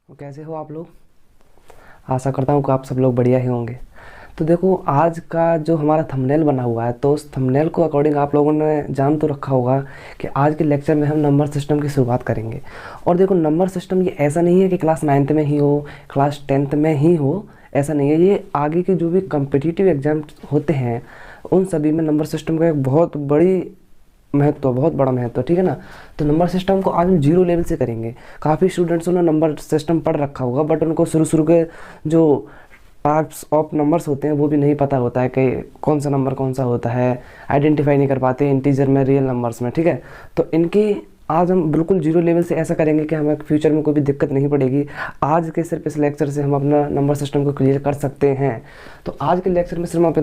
तो कैसे हो आप लोग। आशा करता हूँ कि आप सब लोग बढ़िया ही होंगे। तो देखो आज का जो हमारा थंबनेल बना हुआ है, तो उस थंबनेल को अकॉर्डिंग आप लोगों ने जान तो रखा होगा कि आज के लेक्चर में हम नंबर सिस्टम की शुरुआत करेंगे। और देखो नंबर सिस्टम ये ऐसा नहीं है कि क्लास 9th में ही हो, क्लास 10th में ही हो, ऐसा नहीं है। ये आगे के जो भी कम्पिटिटिव एग्जाम होते हैं उन सभी में नंबर सिस्टम का एक बहुत बहुत बड़ा महत्व है, ठीक है ना। तो नंबर सिस्टम को आज हम जीरो लेवल से करेंगे। काफ़ी स्टूडेंट्स ने नंबर सिस्टम पढ़ रखा होगा, बट उनको शुरू शुरू के जो टाइप्स ऑफ नंबर्स होते हैं वो भी नहीं पता होता है कि कौन सा नंबर कौन सा होता है, आइडेंटिफाई नहीं कर पाते इंटीजर में, रियल नंबर्स में, ठीक है। तो इनकी आज हम बिल्कुल जीरो लेवल से ऐसा करेंगे कि हमें फ्यूचर में कोई भी दिक्कत नहीं पड़ेगी। आज के सिर्फ इस लेक्चर से हम अपना नंबर सिस्टम को क्लियर कर सकते हैं। तो आज के लेक्चर में सिर्फ हम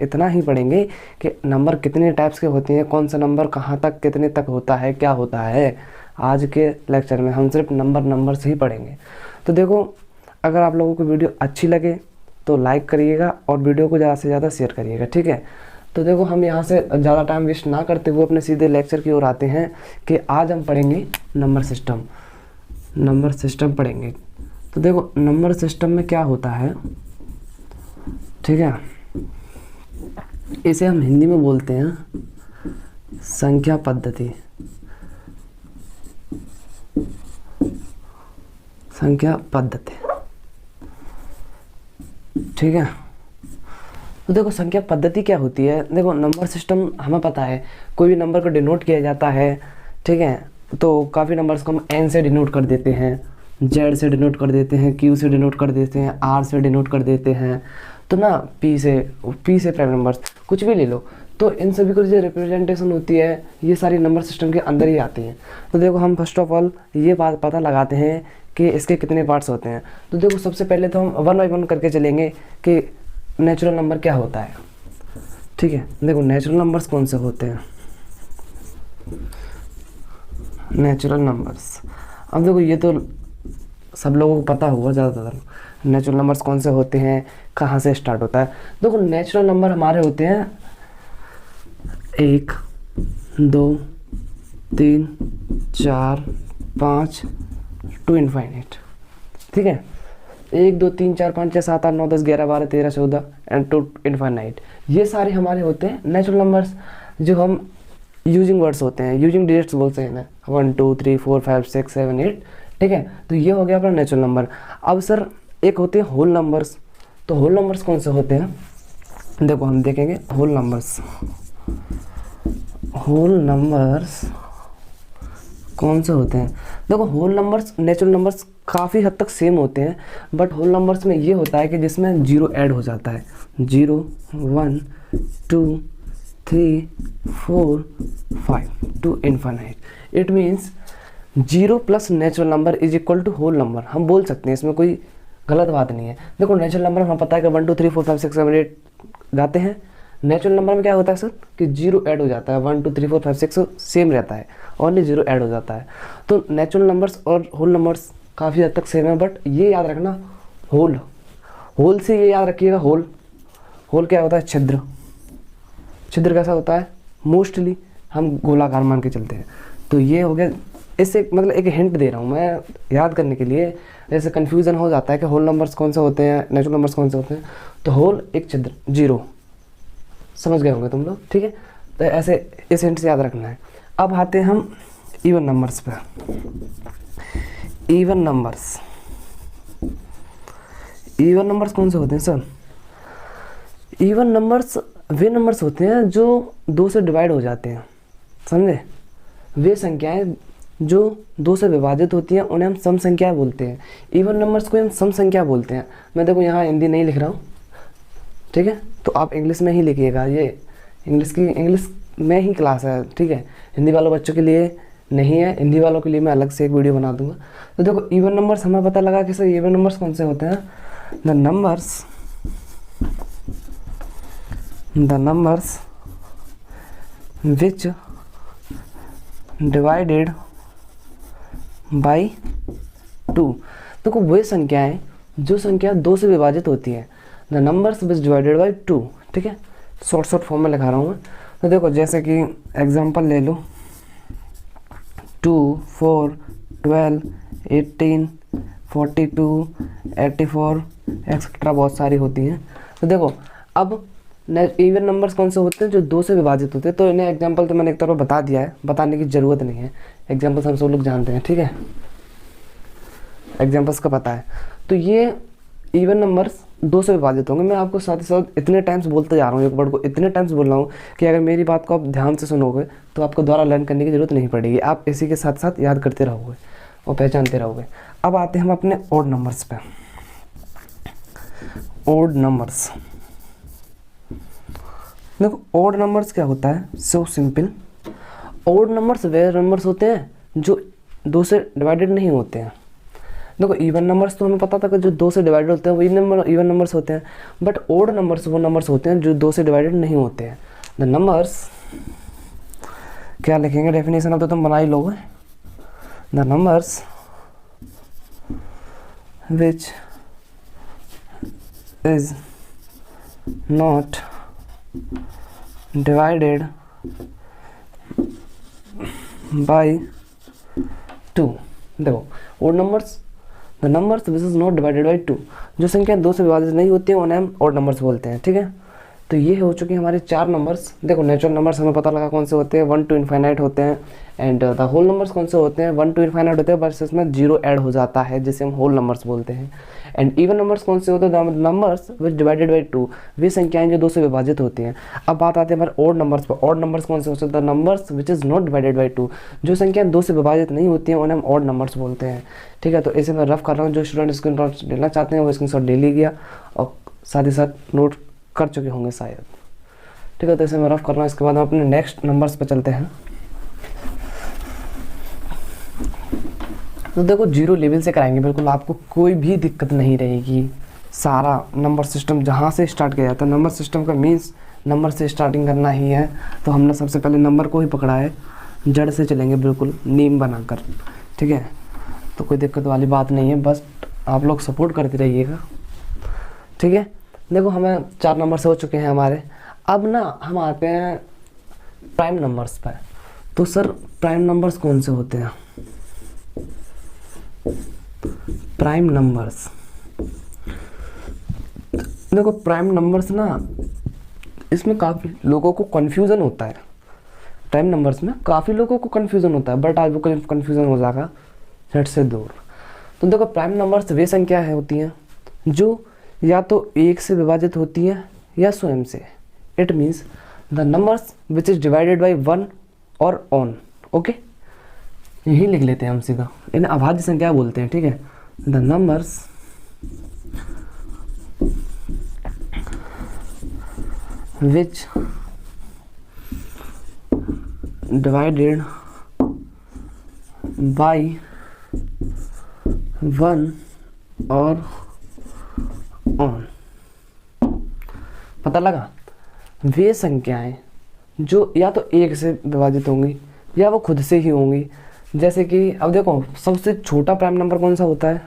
इतना ही पढ़ेंगे कि नंबर कितने टाइप्स के होते हैं, कौन सा नंबर कहाँ तक कितने तक होता है, क्या होता है। आज के लेक्चर में हम सिर्फ नंबर से ही पढ़ेंगे। तो देखो अगर आप लोगों को वीडियो अच्छी लगे तो लाइक करिएगा और वीडियो को ज़्यादा से ज़्यादा शेयर करिएगा, ठीक है। तो देखो हम यहाँ से ज़्यादा टाइम वेस्ट ना करते हुए अपने सीधे लेक्चर की ओर आते हैं कि आज हम पढ़ेंगे नंबर सिस्टम पढ़ेंगे। तो देखो नंबर सिस्टम में क्या होता है, ठीक है, इसे हम हिंदी में बोलते हैं संख्या पद्धति। ठीक है। तो देखो संख्या पद्धति क्या होती है। देखो नंबर सिस्टम हमें पता है, कोई भी नंबर को डिनोट किया जाता है, ठीक है। तो काफ़ी नंबर्स को हम एन से डिनोट कर देते हैं, जेड से डिनोट कर देते हैं, क्यू से डिनोट कर देते हैं, आर से डिनोट कर देते हैं, तो ना पी से प्राइम नंबर्स कुछ भी ले लो। तो इन सभी को जो रिप्रेजेंटेशन होती है ये सारी नंबर सिस्टम के अंदर ही आती हैं। तो देखो हम फर्स्ट ऑफ ऑल ये बात पता लगाते हैं कि इसके कितने पार्ट्स होते हैं। तो देखो सबसे पहले तो हम वन बाई वन करके चलेंगे कि नेचुरल नंबर क्या होता है, ठीक है। देखो नेचुरल नंबर्स कौन से होते हैं, नेचुरल नंबर्स। अब देखो ये तो सब लोगों को पता होगा ज़्यादातर नेचुरल नंबर्स कौन से होते हैं, कहाँ से स्टार्ट होता है। देखो नेचुरल नंबर हमारे होते हैं 1 2 3 4 5 टू इनफाइनाइट, ठीक है। 1 2 3 4 5 6 7 8 9 10 11 12 13 14 एंड टू इनफाइनाइट, ये सारे हमारे होते हैं नेचुरल नंबर्स। जो हम यूजिंग वर्ड्स होते हैं, यूजिंग डिजिट्स बोलते हैं, 1 2 3 4 5 6 7 8, ठीक है। तो ये हो गया अपना नेचुरल नंबर। अब सर एक होते हैं होल नंबर्स। तो होल नंबर्स कौन से होते हैं, देखो हम देखेंगे होल नंबर्स कौन से होते हैं। देखो होल नंबर्स नेचुरल नंबर्स काफ़ी हद तक सेम होते हैं, बट होल नंबर्स में ये होता है कि जिसमें जीरो ऐड हो जाता है। 0 1 2 3 4 5 to infinite. It means 0 plus natural number is equal to whole number. हम बोल सकते हैं, इसमें कोई गलत बात नहीं है। देखो नेचुरल नंबर हमें पता है कि 1 2 3 4 5 6 7 8 जाते हैं। नेचुरल नंबर में क्या होता है सर कि 0 ऐड हो जाता है, 1 2 3 4 5 6 सेम रहता है, ओनली 0 ऐड हो जाता है। तो नेचुरल नंबर्स और होल नंबर्स काफ़ी हद तक सेम है, बट ये याद रखना होल से ये याद रखिएगा, होल क्या होता है, छिद्र कैसा होता है, मोस्टली हम गोलाकार मान के चलते हैं। तो ये हो गया, इससे मतलब एक हिंट दे रहा हूँ मैं याद करने के लिए, जैसे कन्फ्यूज़न हो जाता है कि होल नंबर्स कौन से होते हैं, नेचुरल नंबर्स कौन से होते हैं। तो होल एक छिद्र 0, समझ गए होंगे तुम लोग, ठीक है। तो ऐसे इस हिंट से याद रखना है। अब आते हैं हम इवन नंबर्स पर। इवन नंबर्स कौन से होते हैं सर, इवन नंबर्स वे नंबर्स होते हैं जो 2 से डिवाइड हो जाते हैं, समझे। वे संख्याएं जो 2 से विभाजित होती हैं उन्हें हम सम संख्या बोलते हैं। इवन नंबर्स को हम सम संख्या बोलते हैं। मैं देखो यहाँ हिंदी नहीं लिख रहा हूँ, ठीक है, तो आप इंग्लिश में ही लिखिएगा। ये इंग्लिश में ही क्लास है, ठीक है। हिंदी वालों बच्चों के लिए नहीं है, हिंदी वालों के लिए मैं अलग से एक वीडियो बना दूंगा। तो देखो इवन नंबर्स हमें पता लगा कि सर इवन नंबर्स कौन से होते हैं, the numbers which divided by 2। देखो वही संख्याएं जो संख्या 2 से विभाजित होती है, the numbers which divided by 2, ठीक है। शॉर्ट फॉर्म में लिखा रहा हूँ मैं। तो देखो जैसे कि एग्जांपल ले लो, 2 4 12 18 42, 84 एक्सेट्रा बहुत सारी होती हैं। तो देखो अब इवन नंबर्स कौन से होते हैं, जो 2 से विभाजित होते हैं। तो इन्हें एग्जांपल तो मैंने एक तरफ बता दिया है, बताने की ज़रूरत नहीं है, एग्जांपल्स हम सब लोग जानते हैं, ठीक है, एग्जांपल्स का पता है। तो ये इवन नंबर्स 2 से विभाजित होंगे। मैं आपको साथ ही साथ इतने टाइम्स बोलते जा रहा हूँ, एक वर्ड को इतने टाइम्स बोल रहा हूँ कि अगर मेरी बात को आप ध्यान से सुनोगे तो आपको दोबारा लर्न करने की ज़रूरत नहीं पड़ेगी, आप इसी के साथ साथ याद करते रहोगे और पहचानते रहोगे। अब आते हैं हम अपने ऑड नंबर्स पे। ऑड नंबर्स, देखो ऑड नंबर्स क्या होता है, सो सिंपल। ऑड नंबर्स वे नंबर्स होते हैं जो 2 से डिवाइडेड नहीं होते हैं। देखो इवन नंबर्स तो हमें पता था कि जो 2 से डिवाइडेड होते हैं वही नंबर इवन नंबर्स होते हैं, बट ऑड नंबर्स वो नंबर्स होते हैं जो 2 से डिवाइडेड नहीं होते हैं। द नंबर्स, क्या लिखेंगे डेफिनेशन, अब तो तुम बना ही लोगे। The numbers which is not divided by 2। देखो odd numbers, the numbers which is not divided by 2, जो संख्या 2 से विभाजित नहीं होती है उन्हें हम ऑड नंबर्स बोलते हैं, ठीक है। तो ये हो चुके हमारे 4 नंबर्स। देखो नेचुरल नंबर्स हमें पता लगा कौन से होते हैं, 1 to इनफाइनाइट होते हैं, एंड द होल नंबर्स कौन से होते हैं, 1 to इनफाइनाइट होते हैं, बस इसमें 0 ऐड हो जाता है जिसे हम होल नंबर्स बोलते हैं। एंड इवन नंबर्स कौन से होते हैं, नंबर्स विच डिवाइडेड बाई 2, वे संख्याएं जो 2 से विभाजित होती हैं। अब बात आती है हमारे ऑड नंबर्स पर। ऑड नंबर्स कौन से होते हैं, the numbers which is not divided by 2, जो संख्याएं 2 से विभाजित नहीं होती हैं उन्हें हम ऑड नंबर्स बोलते हैं, ठीक है। तो इसे मैं रफ कर रहा हूँ, जो स्टूडेंट स्क्रीनशॉट लेना चाहते हैं वो स्क्रीनशॉट ले लीजिए और साथ ही साथ नोट कर चुके होंगे शायद, ठीक है। तो इसे मैं रफ कर रहा हूँ, इसके बाद हम अपने नेक्स्ट नंबर्स पे चलते हैं। तो देखो 0 लेवल से कराएंगे, बिल्कुल आपको कोई भी दिक्कत नहीं रहेगी। सारा नंबर सिस्टम जहाँ से स्टार्ट किया जाता है, नंबर सिस्टम का मीन्स नंबर से स्टार्टिंग करना ही है। तो हमने सबसे पहले नंबर को ही पकड़ा है, जड़ से चलेंगे बिल्कुल नीम बनाकर, ठीक है। तो कोई दिक्कत वाली बात नहीं है, बस आप लोग सपोर्ट करते रहिएगा, ठीक है। देखो हमें 4 नंबर्स हो चुके हैं हमारे। अब ना हम आते हैं प्राइम नंबर्स पर। तो सर प्राइम नंबर्स कौन से होते हैं, प्राइम नंबर्स, देखो प्राइम नंबर्स ना, इसमें काफ़ी लोगों को कन्फ्यूज़न होता है। प्राइम नंबर्स में काफ़ी लोगों को कन्फ्यूज़न होता है, बट आज वो कन्फ्यूज़न हो जाएगा सेट से दूर। तो देखो प्राइम नंबर्स वे संख्या है होती हैं जो या तो 1 से विभाजित होती हैं या स्वयं से। It means the numbers which is divided by 1 और ऑन, ओके। यही लिख लेते हैं हम सीधा, इन्हें अभाज्य संख्या बोलते हैं, ठीक है। The numbers which divided by 1 और ऑन। पता लगा, वे संख्याएं जो या तो 1 से विभाजित होंगी या वो खुद से ही होंगी। जैसे कि अब देखो सबसे छोटा प्राइम नंबर कौन सा होता है,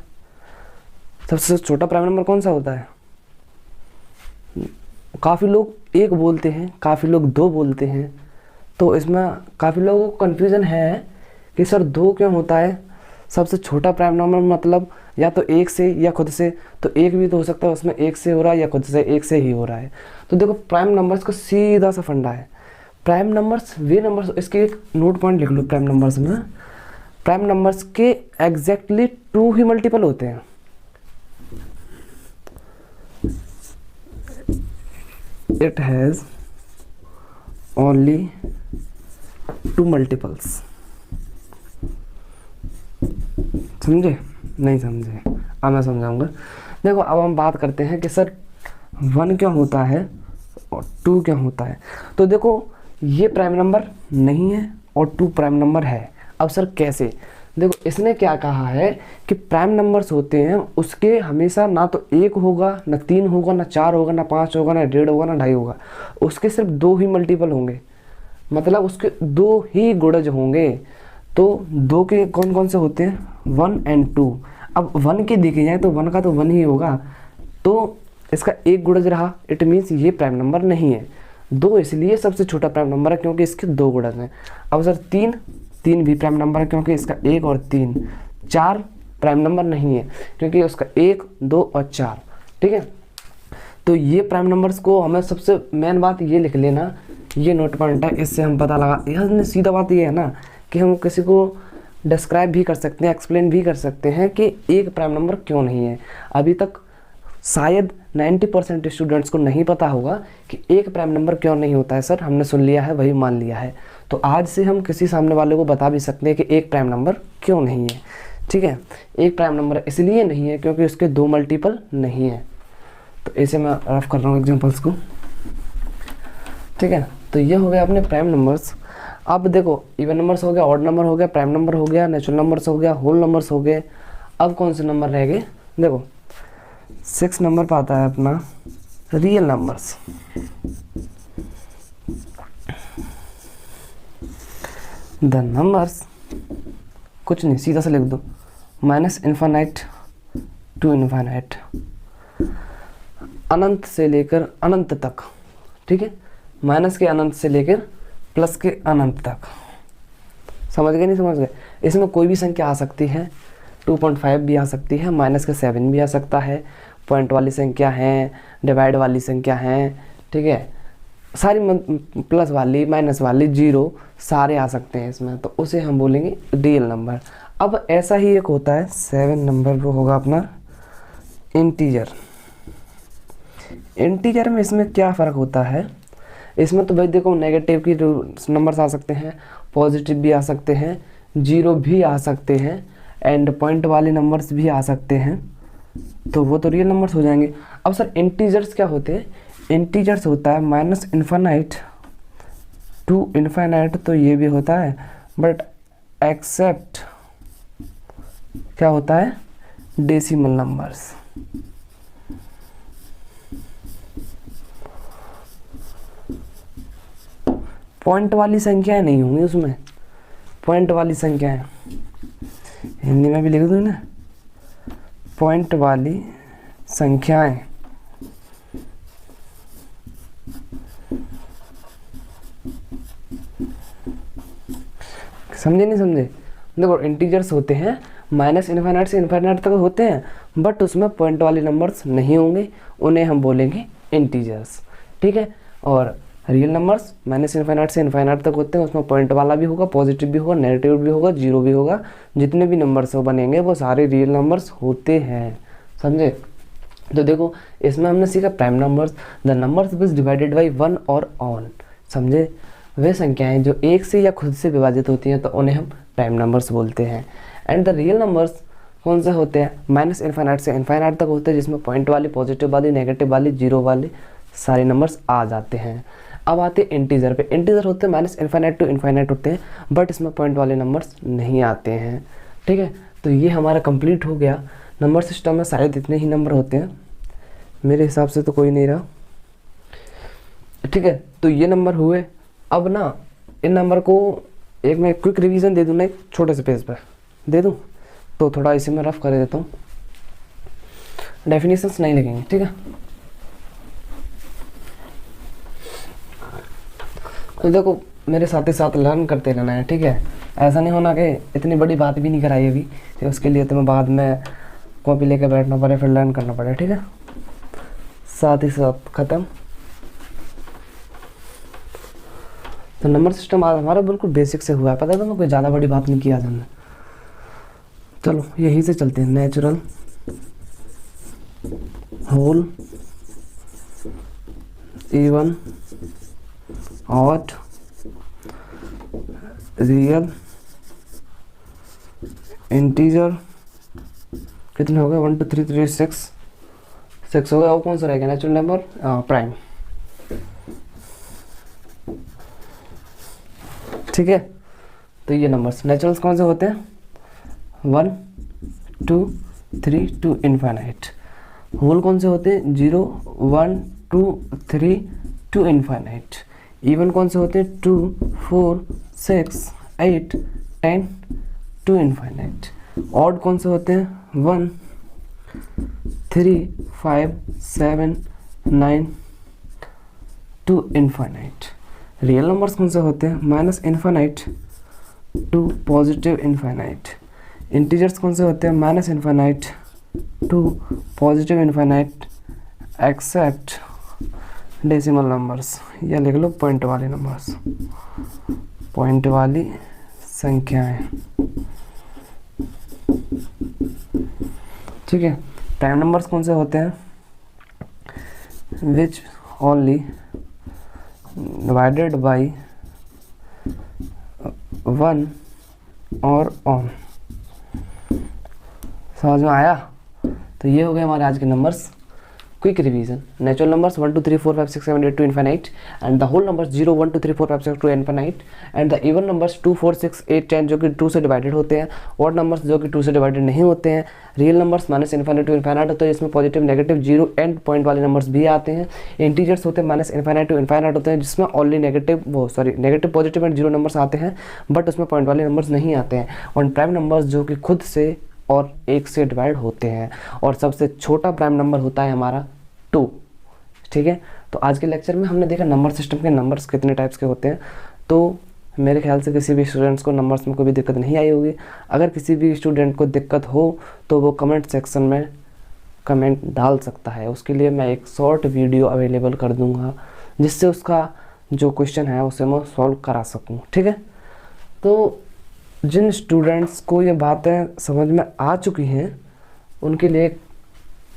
सबसे छोटा प्राइम नंबर कौन सा होता है, काफ़ी लोग 1 बोलते हैं, काफ़ी लोग 2 बोलते हैं। तो इसमें काफ़ी लोगों को कन्फ्यूज़न है कि सर 2 क्यों होता है, सबसे छोटा प्राइम नंबर मतलब या तो 1 से या खुद से। तो 1 भी तो हो सकता है, उसमें 1 से हो रहा है या खुद से 1 से ही हो रहा है। तो देखो प्राइम नंबर्स का सीधा सा फंडा है, प्राइम नंबर्स वे नंबर्स, इसके एक नोट पॉइंट लिख लो। प्राइम नंबर्स में, प्राइम नंबर्स के एग्जैक्टली 2 ही मल्टीपल होते हैं। It has only 2 multiples. समझे, नहीं समझे, अब मैं समझाऊंगा। देखो अब हम बात करते हैं कि सर 1 क्यों होता है और 2 क्यों होता है। तो देखो ये प्राइम नंबर नहीं है और 2 प्राइम नंबर है। अब सर कैसे, देखो इसने क्या कहा है कि प्राइम नंबर्स होते हैं उसके हमेशा ना तो 1 होगा, ना 3 होगा, ना 4 होगा, ना 5 होगा, ना 1.5 होगा, ना 2.5 होगा। उसके सिर्फ 2 ही मल्टीपल होंगे, मतलब उसके 2 ही गुणज होंगे। तो 2 के कौन कौन से होते हैं, 1 and 2। अब 1 के देखे जाए तो 1 का तो 1 ही होगा, तो इसका 1 गुणज रहा, इट मीन्स ये प्राइम नंबर नहीं है। 2 इसलिए सबसे छोटा प्राइम नंबर है क्योंकि इसके 2 गुणज हैं। अब सर 3 भी प्राइम नंबर है क्योंकि इसका 1 और 3। 4 प्राइम नंबर नहीं है, क्योंकि उसका 1, 2 और 4, ठीक है। तो ये प्राइम नंबर्स को हमें सबसे मेन बात ये लिख लेना, ये नोट पॉइंट है, इससे हम पता लगा। यह सीधा बात ये है ना कि हम किसी को डिस्क्राइब भी कर सकते हैं, एक्सप्लेन भी कर सकते हैं कि एक प्राइम नंबर क्यों नहीं है। अभी तक शायद 90% स्टूडेंट्स को नहीं पता होगा कि एक प्राइम नंबर क्यों नहीं होता है। सर हमने सुन लिया है, वही मान लिया है। तो आज से हम किसी सामने वाले को बता भी सकते हैं कि एक प्राइम नंबर क्यों नहीं है, ठीक है। एक प्राइम नंबर इसलिए नहीं है क्योंकि उसके 2 मल्टीपल नहीं है। तो ऐसे मैं रफ कर रहा हूँ एग्जाम्पल्स को, ठीक है। तो ये हो गया अपने प्राइम नंबर्स। अब देखो इवन नंबर्स हो गया, ऑड नंबर हो गया, प्राइम नंबर हो गया, नेचुरल नंबर्स हो गया, होल नंबर्स हो गए। अब कौन से नंबर रह गए? देखो 6 नंबर पर आता है अपना रियल नंबर्स। द नंबर्स कुछ नहीं, सीधा से लिख दो, माइनस इन्फानाइट टू इन्फानाइट, अनंत से लेकर अनंत तक, ठीक है। माइनस के अनंत से लेकर प्लस के अनंत तक। समझ गए नहीं समझ गए? इसमें कोई भी संख्या आ सकती है, 2.5 भी आ सकती है, माइनस के 7 भी आ सकता है, पॉइंट वाली संख्या है, डिवाइड वाली संख्या है, ठीक है। सारी प्लस वाली, माइनस वाली, 0 सारे आ सकते हैं इसमें, तो उसे हम बोलेंगे रियल नंबर। अब ऐसा ही एक होता है 7 नंबर, वो होगा अपना इंटीजर। इंटीजर में इसमें क्या फ़र्क होता है? इसमें तो भाई देखो नेगेटिव की नंबर्स आ सकते हैं, पॉजिटिव भी आ सकते हैं, 0 भी आ सकते हैं, एंड पॉइंट वाले नंबर्स भी आ सकते हैं, तो वो तो रियल नंबर्स हो जाएंगे। अब सर इंटीजर्स क्या होते हैं? इंटीजर्स होता है माइनस इन्फानाइट टू इन्फानाइट, तो ये भी होता है, बट एक्सेप्ट क्या होता है? Decimal numbers. पॉइंट वाली संख्याएं नहीं होंगी उसमें, पॉइंट वाली संख्याएं हिंदी में भी लिख दूँ ना, पॉइंट वाली संख्याएं। समझे नहीं समझे? देखो इंटीजर्स होते हैं माइनस इन्फाइनाइट से इन्फाइनाइट तक होते हैं, बट उसमें पॉइंट वाले नंबर्स नहीं होंगे, उन्हें हम बोलेंगे इंटीजर्स, ठीक है। और रियल नंबर्स माइनस इन्फाइनाइट से इन्फाइनाइट तक होते हैं, उसमें पॉइंट वाला भी होगा, पॉजिटिव भी होगा, नेगेटिव भी होगा, 0 भी होगा, जितने भी नंबर्स वो बनेंगे वो सारे रियल नंबर्स होते हैं, समझे। तो देखो इसमें हमने सीखा prime numbers, the numbers which divided by 1 और ऑन, समझे। वे संख्याएं जो एक से या खुद से विभाजित होती हैं तो उन्हें हम प्राइम नंबर्स बोलते हैं। एंड द रियल नंबर्स कौन से होते हैं? माइनस इन्फाइनाइट से इन्फाइनाइट तक होते हैं, जिसमें पॉइंट वाली, पॉजिटिव वाली, नेगेटिव वाली, 0 वाली सारे नंबर्स आ जाते हैं। अब आते हैं इंटीजर पे। इंटीजर होते हैं माइनस इन्फाइनाइट टू इन्फाइनाइट होते हैं, बट इसमें पॉइंट वाले नंबर्स नहीं आते हैं, ठीक है। तो ये हमारा कंप्लीट हो गया। नंबर सिस्टम में शायद इतने ही नंबर होते हैं, मेरे हिसाब से तो कोई नहीं रहा, ठीक है। तो ये नंबर हुए। अब ना इन नंबर को एक मैं क्विक रिवीजन दे दूँ ना, एक छोटे से पेज पर दे दूँ, तो थोड़ा इसे मैं रफ कर देता हूँ, डेफिनेशंस नहीं लगेंगे, ठीक है। तो देखो मेरे साथ ही साथ लर्न करते रहना है, ठीक है। ऐसा नहीं होना कि इतनी बड़ी बात भी नहीं कराई अभी, तो उसके लिए तुम्हें बाद में कॉपी लेकर बैठना पड़े, फिर लर्न करना पड़े, ठीक है। साथ ही साथ ख़त्म। तो नंबर सिस्टम आज हमारा बिल्कुल बेसिक से हुआ है, पता है तुम्हें, कोई ज़्यादा बड़ी बात नहीं किया हमने। चलो यहीं से चलते हैं। Natural, whole, even, odd, real, integer, कितने हो गए? 1 2 3 3 6 हो गया। और कौन सा रहेगा? नेचुरल नंबर, प्राइम, ठीक है। तो ये नंबर्स नेचुरल्स कौन से होते हैं? 1 2 3 टू इन्फाइनाइट। होल कौन से होते हैं? 0 1 2 3 टू इन्फाइनाइट। इवन कौन से होते हैं? 2 4 6 8 10 टू इन्फाइनाइट। ऑड कौन से होते हैं? 1 3 5 7 9 टू इन्फाइनाइट। रियल नंबर्स कौन से होते हैं? Minus infinite to positive infinite. Integers कौन से होते हैं? Minus infinite to positive infinite except decimal numbers, या लिख लो पॉइंट वाले नंबर्स, पॉइंट वाली संख्याएं। ठीक है। प्राइम नंबर्स कौन से होते हैं? विच ओनली डिवाइडेड बाई 1 और ऑन। समझ में आया? तो ये हो गए हमारे आज के numbers. Quick revision, natural numbers 1 2 3 4 5 6 7 8 to infinite, and the whole numbers 0 1 2 3 4 5 6 to infinite, and the even numbers 2 4 6 8 10 जो कि 2 से डिवाइडेड होते हैं, ऑड नंबर्स जो कि 2 से डिवाइडेड नहीं होते हैं, real numbers minus infinite to infinite होते हैं, इसमें positive negative zero and point वाले नंबर्स भी आते हैं, इंटीजर्स होते हैं माइनस इन्फिनाइट टू इन्फिनाइट होते हैं जिसमें only negative positive and zero numbers आते हैं बट उसमें पॉइंट वाले नंबर्स नहीं आते हैं, और प्राइम नंबर्स जो कि खुद से और 1 से डिवाइड होते हैं, और सबसे छोटा प्राइम नंबर होता है हमारा 2। ठीक है। तो आज के लेक्चर में हमने देखा नंबर सिस्टम के नंबर्स कितने टाइप्स के होते हैं। तो मेरे ख्याल से किसी भी स्टूडेंट्स को नंबर्स में कोई भी दिक्कत नहीं आई होगी। अगर किसी भी स्टूडेंट को दिक्कत हो तो वो कमेंट सेक्शन में कमेंट डाल सकता है, उसके लिए मैं एक शॉर्ट वीडियो अवेलेबल कर दूंगा जिससे उसका जो क्वेश्चन है उसे मैं सॉल्व करा सकूँ। ठीक है। तो जिन स्टूडेंट्स को ये बातें समझ में आ चुकी हैं उनके लिए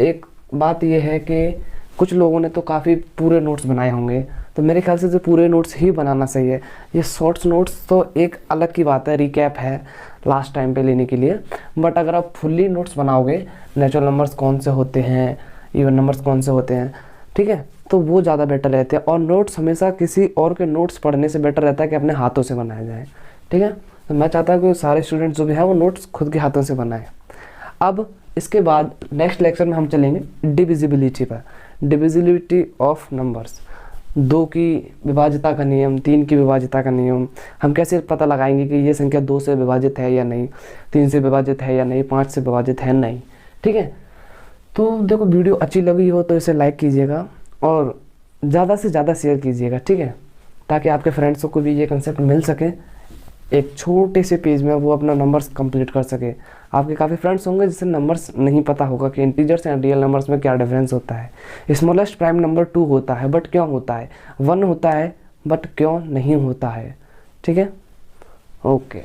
एक बात ये है कि कुछ लोगों ने तो काफ़ी पूरे नोट्स बनाए होंगे, तो मेरे ख्याल से जो पूरे नोट्स ही बनाना सही है। ये शॉर्ट्स नोट्स तो एक अलग की बात है, रिकैप है लास्ट टाइम पे लेने के लिए, बट अगर आप फुल्ली नोट्स बनाओगे नेचुरल नंबर्स कौन से होते हैं, इवन नंबर्स कौन से होते हैं, ठीक है, तो वो ज़्यादा बेटर रहते हैं। और नोट्स हमेशा किसी और के नोट्स पढ़ने से बेटर रहता है कि अपने हाथों से बनाए जाए। ठीक है। तो मैं चाहता हूँ कि सारे स्टूडेंट्स जो भी हैं वो नोट्स खुद के हाथों से बनाएं। अब इसके बाद नेक्स्ट लेक्चर में हम चलेंगे डिविजिबिलिटी पर, डिविजिबिलिटी ऑफ नंबर्स, 2 की विभाज्यता का नियम, 3 की विभाज्यता का नियम। हम कैसे पता लगाएंगे कि ये संख्या 2 से विभाजित है या नहीं, 3 से विभाजित है या नहीं, 5 से विभाजित है नहीं। ठीक है। तो देखो वीडियो अच्छी लगी हो तो इसे लाइक कीजिएगा और ज़्यादा से ज़्यादा शेयर कीजिएगा। ठीक है। ताकि आपके फ्रेंड्सों को भी ये कंसेप्ट मिल सके, एक छोटे से पेज में वो अपना नंबर्स कंप्लीट कर सके। आपके काफ़ी फ्रेंड्स होंगे जिसे नंबर्स नहीं पता होगा कि इंटीजर्स एंड रियल नंबर्स में क्या डिफरेंस होता है। स्मॉलेस्ट प्राइम नंबर 2 होता है बट क्यों होता है, 1 होता है बट क्यों नहीं होता है। ठीक है। ओके।